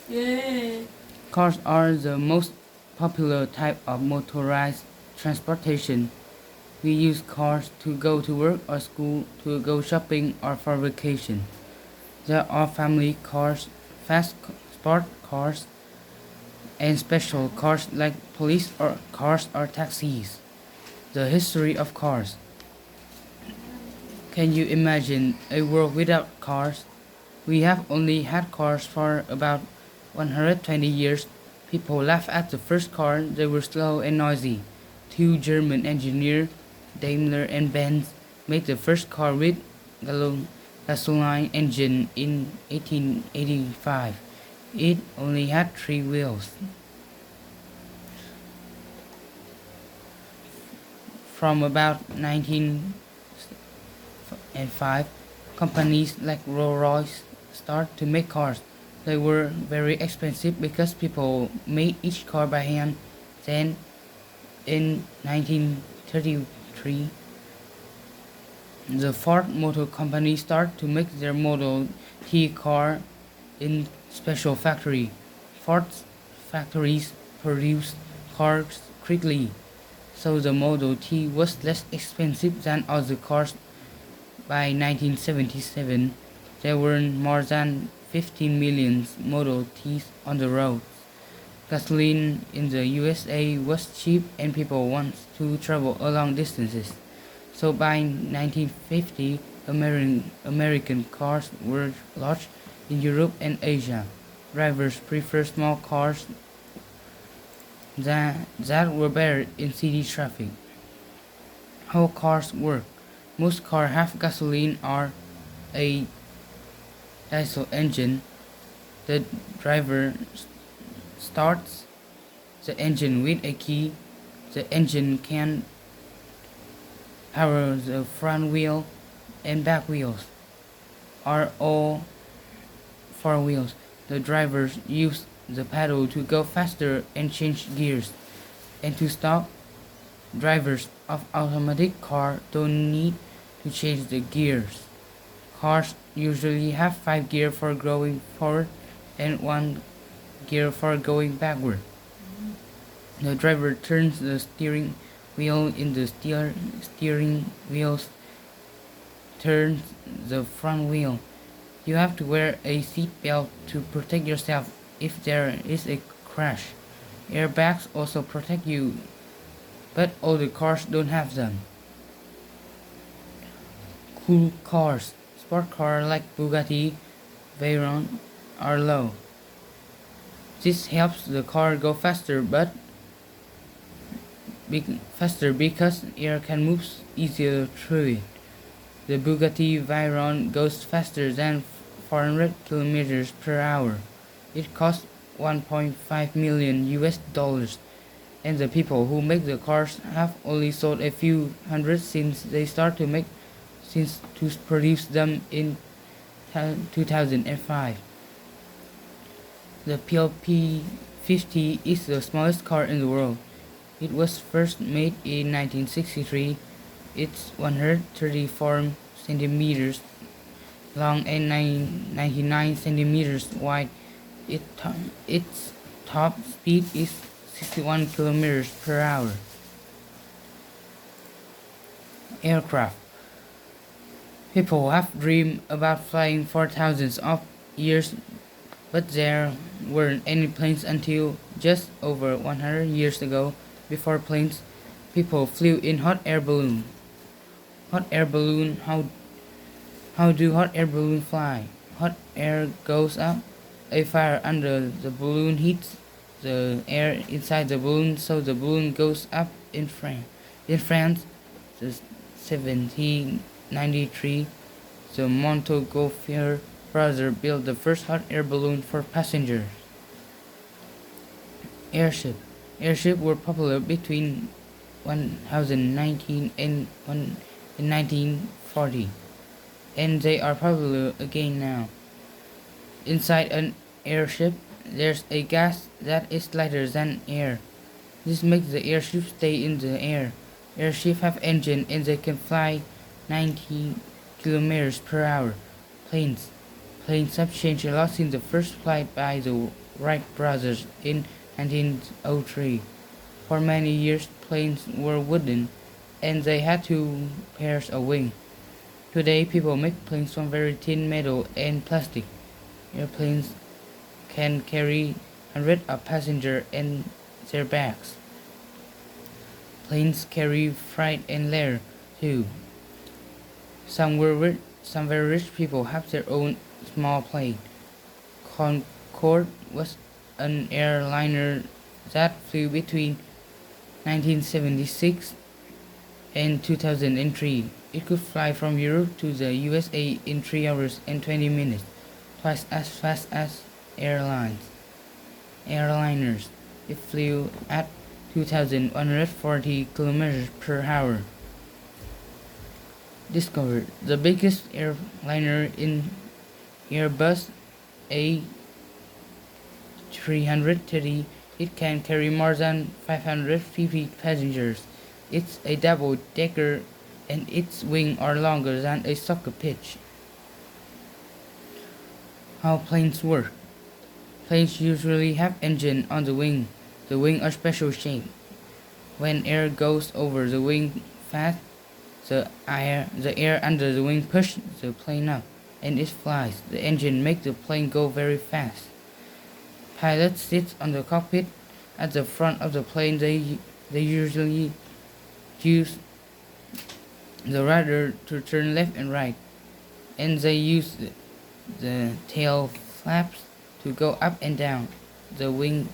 Yeah. Cars are the most popular type of motorized transportation. We use cars to go to work or school, to go shopping or for vacation. There are family cars, sport cars, and special cars like police or cars or taxis. The history of cars. Can you imagine a world without cars? We have only had cars for about 120 years. People laugh at the first car, they were slow and noisy. Two German engineers, Daimler and Benz, made the first car with gasoline engine in 1885. It only had three wheels. From about 1905, companies like Rolls-Royce started to make cars. They were very expensive because people made each car by hand. Then, in 1933, the Ford Motor Company started to make their Model T car in special factory. Ford's factories produced cars quickly, so the Model T was less expensive than other cars. By 1977, there were more than 15 million Model Ts on the road. Gasoline in the USA was cheap and people wanted to travel a long distances. So by 1950, American cars were launched in Europe and Asia. Drivers prefer small cars that were better in city traffic. How cars work. Most cars have gasoline or a diesel engine. The driver starts the engine with a key. The engine can power the front wheel and back wheels, or all four wheels. The drivers use the pedal to go faster and change gears. And to stop, drivers of automatic car don't need to change the gears. Cars usually have 5 gears for going forward and 1 gear for going backward. The driver turns the steering wheel in the steering wheel turns the front wheel. You have to wear a seat belt to protect yourself if there is a crash. Airbags also protect you, but older cars don't have them. Cool cars. Sport cars like Bugatti Veyron are low. This helps the car go faster because air can move easier through it. The Bugatti Veyron goes faster than 400 kilometers per hour. It costs 1.5 million US dollars, and the people who make the cars have only sold a few hundred since to produce them in 2005. The PLP-50 is the smallest car in the world. It was first made in 1963. It's 134 centimeters long and 99 centimeters wide. Its top speed is 61 kilometers per hour. Aircraft. People have dreamed about flying for thousands of years, but there weren't any planes until just over 100 years ago. Before planes, people flew in hot air balloons. Hot air balloon. How do hot air balloons fly? Hot air goes up. A fire under the balloon heats the air inside the balloon, so the balloon goes up in France. In France, the 1793, the Montgolfier brothers built the first hot air balloon for passengers. Airship. Airships were popular between 1019 and 1940, and they are popular again now. Inside an airship, there's a gas that is lighter than air. This makes the airship stay in the air. Airships have engines and they can fly 90 kilometers per hour. Planes. Planes have changed a lot since the first flight by the Wright brothers in 1903. For many years, planes were wooden, and they had two pairs of wings. Today, people make planes from very thin metal and plastic. Airplanes can carry hundreds of passengers and their bags. Planes carry freight and leisure too. Some very rich people have their own small plane. Concorde was an airliner that flew between 1976 and 2003. It could fly from Europe to the USA in 3 hours and 20 minutes, twice as fast as airliners. It flew at 2,140 kilometers per hour. Discovered the biggest airliner in Airbus A330. It can carry more than 550 passengers. It's a double-decker and its wings are longer than a soccer pitch. How planes work. Planes usually have engine on the wing. The wings are special shaped. When air goes over the wing fast, the air under the wing pushes the plane up, and it flies. The engine makes the plane go very fast. Pilot sits on the cockpit at the front of the plane. They usually use the rudder to turn left and right, and they use the tail flaps to go up and down. The wing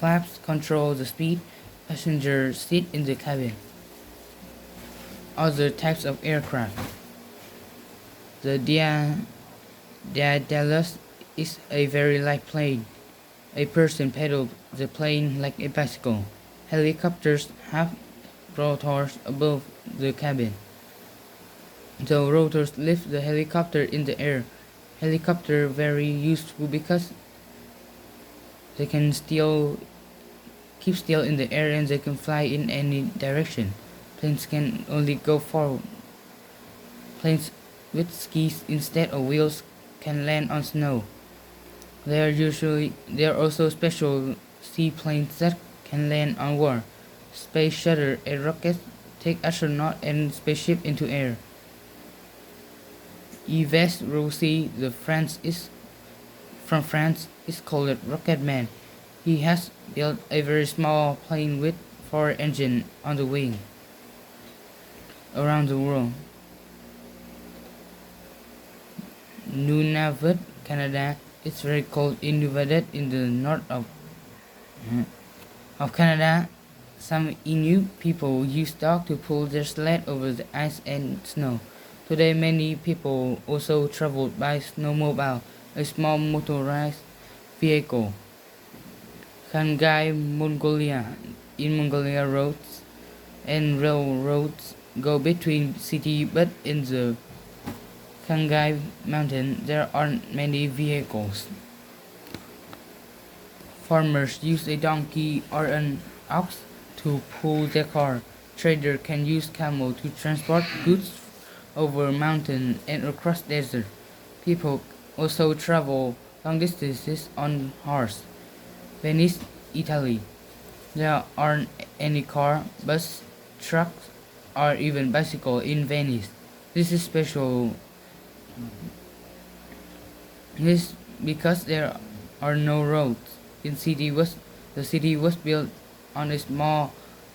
flaps control the speed. Passengers sit in the cabin. Other types of aircraft. The Daedalus is a very light plane. A person pedals the plane like a bicycle. Helicopters have rotors above the cabin. The rotors lift the helicopter in the air. Helicopters are very useful because they can keep still in the air and they can fly in any direction. Planes can only go forward. Planes with skis instead of wheels can land on snow. There are also special seaplanes that can land on water. Space shuttle and rockets take astronauts and spaceship into air. Yves Rossi, from France, is called Rocketman. He has built a very small plane with 4 engines on the wing. Around the world. Nunavut, Canada. It's very cold in Nunavut in the north of Canada. Some Inuit people use dogs to pull their sled over the ice and snow. Today many people also travel by snowmobile, a small motorized vehicle. Khangai, Mongolia. In Mongolia, roads and railroads go between cities, but in the Khangai mountain there aren't many vehicles. Farmers use a donkey or an ox to pull their car. Traders can use camel to transport goods over mountains and across desert. People also travel long distances on horse. Venice, Italy. There aren't any car, bus, trucks, or even bicycle in Venice. This is special. This because there are no roads. The city was built on a small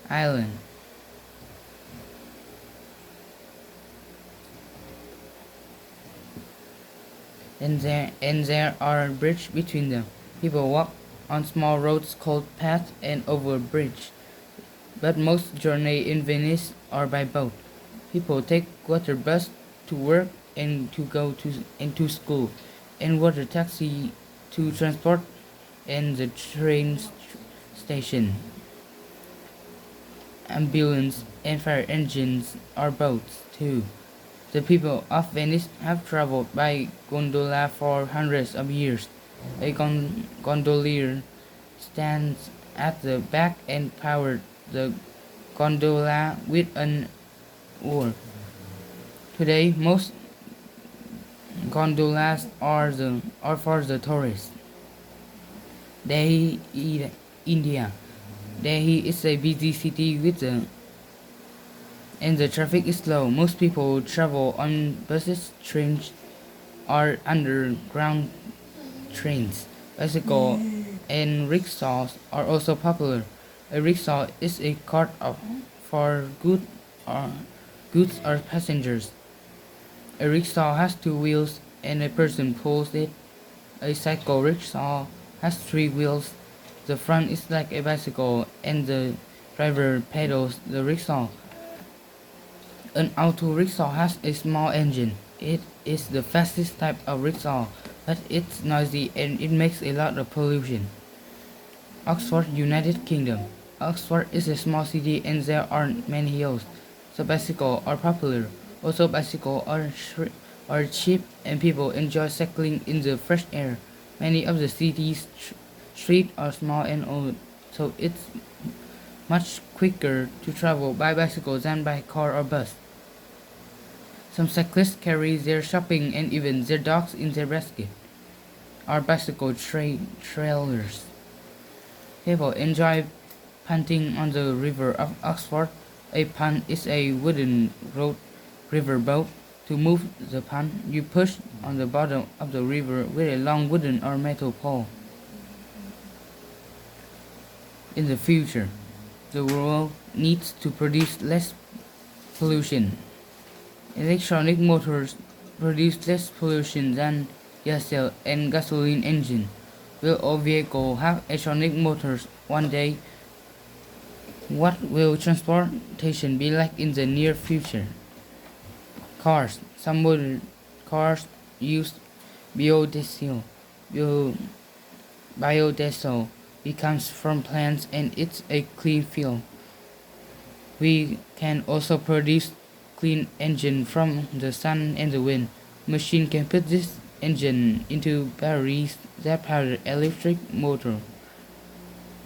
island. And there are bridges between them. People walk on small roads called paths and over bridge. But most journeys in Venice are by boat. People take water bus to work and to school, and water taxi to transport and the train station. Ambulance and fire engines are boats too. The people of Venice have traveled by gondola for hundreds of years. A gondolier stands at the back and powers the gondola with an oar. Today, most gondolas are for the tourists. Delhi, India. Delhi is a busy city and the traffic is slow. Most people travel on buses, trains, or underground trains. Bicycle and rickshaws are also popular. A rickshaw is a cart for or, goods or passengers. A rickshaw has two wheels and a person pulls it. A cycle rickshaw has three wheels. The front is like a bicycle and the driver pedals the rickshaw. An auto rickshaw has a small engine. It is the fastest type of rickshaw, but it's noisy and it makes a lot of pollution. Oxford, United Kingdom. Oxford is a small city and there aren't many hills, so bicycles are popular. Also, bicycles are cheap and people enjoy cycling in the fresh air. Many of the city's streets are small and old, so it's much quicker to travel by bicycle than by car or bus. Some cyclists carry their shopping and even their dogs in their basket. Or bicycle trailers. People enjoy punting on the river of Oxford. A punt is a wooden river boat. To move the punt, you push on the bottom of the river with a long wooden or metal pole. In the future, the world needs to produce less pollution. Electronic motors produce less pollution than diesel and gasoline engine. Will all vehicles have electronic motors one day? What will transportation be like in the near future? Cars. Some modern cars use biodiesel. Bio, biodiesel becomes from plants and it's a clean fuel. We can also produce clean engine from the sun and the wind. Machine can put this engine into batteries that power electric motor.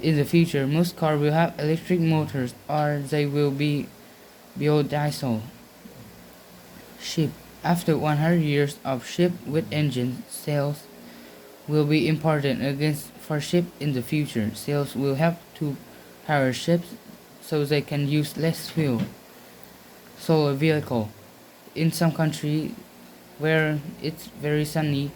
In the future, most cars will have electric motors or they will be biodiesel. Ship. After 100 years of ship with engine, sails will be important against for ship in the future. Sails will have to power ships so they can use less fuel. Solar vehicle. In some countries where it's very sunny,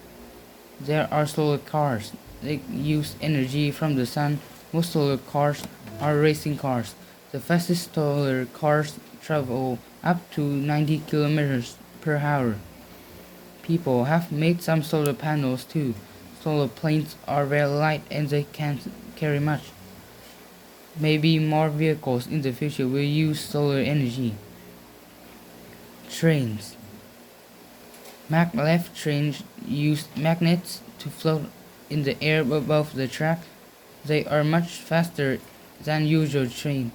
there are solar cars. They use energy from the sun. Most solar cars are racing cars. The fastest solar cars travel up to 90 kilometers per hour. People have made some solar panels too. Solar planes are very light and they can't carry much. Maybe more vehicles in the future will use solar energy. Trains. Maglev trains use magnets to float in the air above the track. They are much faster than usual trains.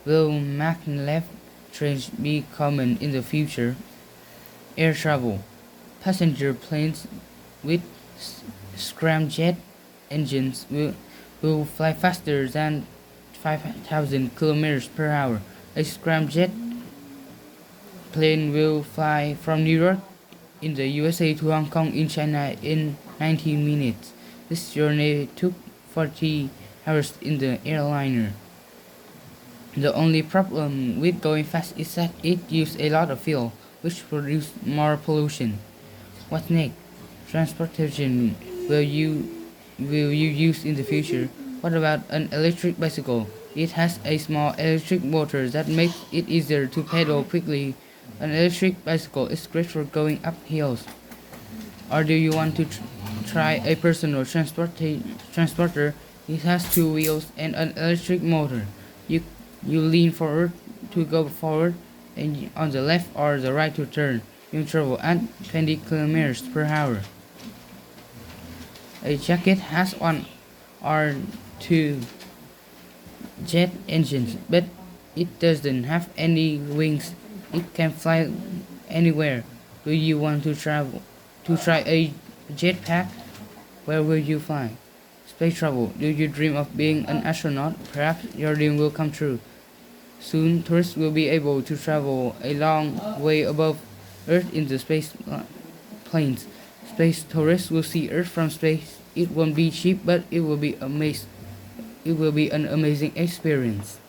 Will maglev trains be common in the future? Air travel. Passenger planes with scramjet engines will fly faster than 5,000 kilometers per hour. A scramjet plane will fly from New York in the USA to Hong Kong in China in 19 minutes. This journey took 40 hours in the airliner. The only problem with going fast is that it uses a lot of fuel, which produces more pollution. What's next? Transportation will you use in the future? What about an electric bicycle? It has a small electric motor that makes it easier to pedal quickly. An electric bicycle is great for going up hills. Or do you want to try a personal transporter? It has two wheels and an electric motor. You lean forward to go forward and on the left or the right to turn. You travel at 20 kilometers per hour. A jacket has one or two jet engines, but it doesn't have any wings. It can fly anywhere. Do you want to try a jetpack? Where will you fly? Space travel. Do you dream of being an astronaut? Perhaps your dream will come true. Soon, tourists will be able to travel a long way above Earth in the space planes. Space tourists will see Earth from space it won't be cheap, but it will be an amazing experience.